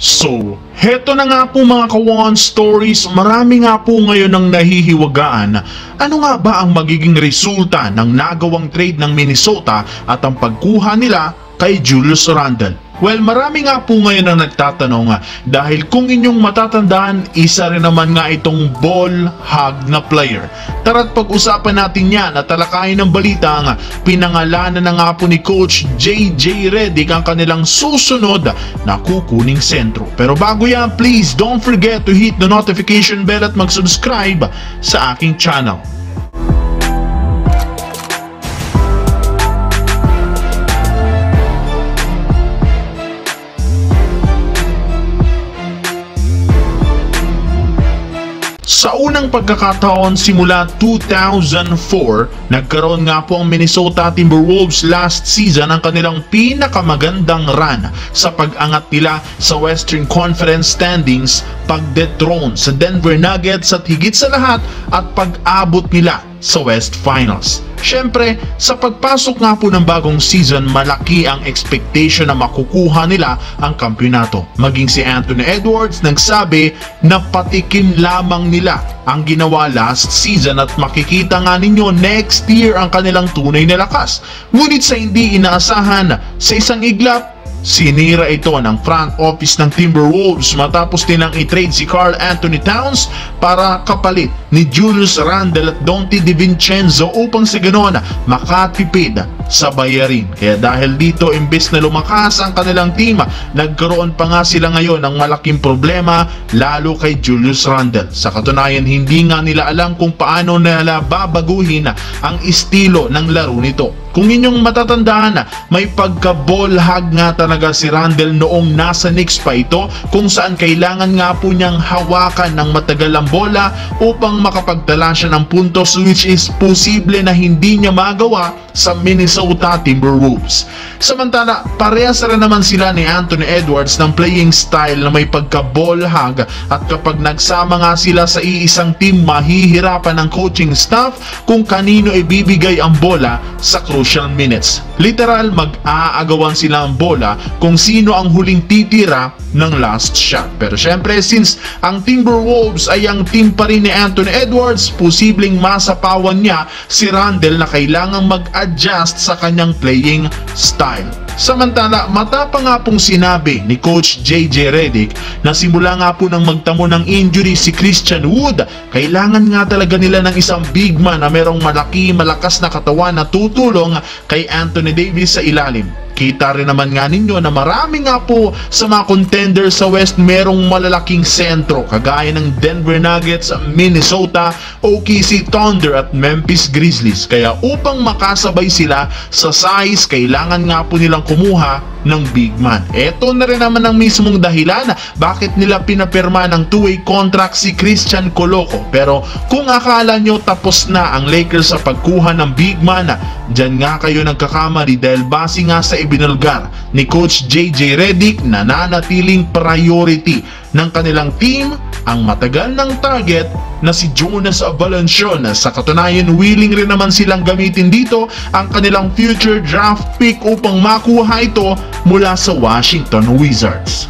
So, heto na nga po mga ka-One Stories, marami nga po ngayon ang nahihiwagaan. Ano nga ba ang magiging resulta ng nagawang trade ng Minnesota at ang pagkuha nila kay Julius Randle? Well, marami nga po ngayon ang nagtatanong dahil kung inyong matatandaan, isa rin naman nga itong ball hog na player. Tara't pag-usapan natin yan at talakayin ng balita ang pinangalanan na nga po ni Coach JJ Redick ang kanilang susunod na kukuning sentro. Pero bago yan, please don't forget to hit the notification bell at mag-subscribe sa aking channel. Sa unang pagkakataon simula 2004, nagkaroon nga po ang Minnesota Timberwolves last season ang kanilang pinakamagandang run sa pag-angat nila sa Western Conference standings, pag-dethrone sa Denver Nuggets at higit sa lahat at pag-abot nila sa West Finals. Siyempre, sa pagpasok nga po ng bagong season, malaki ang expectation na makukuha nila ang kampyonato. Maging si Anthony Edwards nagsabi na patikim lamang nila ang ginawa last season at makikita nga ninyo next year ang kanilang tunay na lakas. Ngunit sa hindi inaasahan, sa isang iglap, sinira ito ng front office ng Timberwolves matapos nilang i-trade si Karl Anthony Towns para kapalit ni Julius Randle at Donte DiVincenzo upang sa ganon makatipid sa bayarin. Kaya dahil dito, imbes na lumakas ang kanilang team, nagkaroon pa nga sila ngayon ng malaking problema lalo kay Julius Randle. Sa katunayan, hindi nga nila alam kung paano nila babaguhin ang estilo ng laro nito. Kung inyong matatandaan, may pagka-ball hog nga talaga si Randle noong nasa Knicks pa ito, kung saan kailangan nga po niyang hawakan ng matagal ang bola upang makapagtala siya ng puntos, which is posible na hindi niya magawa sa Minnesota Timberwolves. Samantala, parehas rin naman sila ni Anthony Edwards ng playing style na may pagka-ball hog, at kapag nagsama nga sila sa iisang team, mahihirapan ng coaching staff kung kanino ibibigay ang bola sa crucial minutes. Literal, mag-aagawan sila ang bola kung sino ang huling titira ng last shot. Pero syempre, since ang Timberwolves ay ang team pa rin ni Anthony Edwards, posibleng masapawan niya si Randle na kailangang mag-adjust sa kanyang playing style. Samantala, matapang nga pong sinabi ni Coach JJ Redick na simula nga po nang magtamo ng injury si Christian Wood, kailangan nga talaga nila ng isang big man na merong malakas na katawan na tutulong kay Anthony Davis sa ilalim. Kita rin naman nga ninyo na marami nga po sa mga contenders sa West merong malalaking sentro kagaya ng Denver Nuggets, Minnesota, OKC Thunder at Memphis Grizzlies. Kaya upang makasabay sila sa size, kailangan nga po nilang kumuha ng big man. Ito na rin naman ang mismong dahilan bakit nila pinapirma ng two-way contract si Christian Coloco. Pero kung akala nyo tapos na ang Lakers sa pagkuha ng big man, dyan nga kayo nagkakamali dahil base nga sa ibinulgar ni Coach JJ Redick, nananatiling priority ng kanilang team ang matagal ng target na si Jonas Valanciunas. Sa katunayan, willing rin naman silang gamitin dito ang kanilang future draft pick upang makuha ito mula sa Washington Wizards.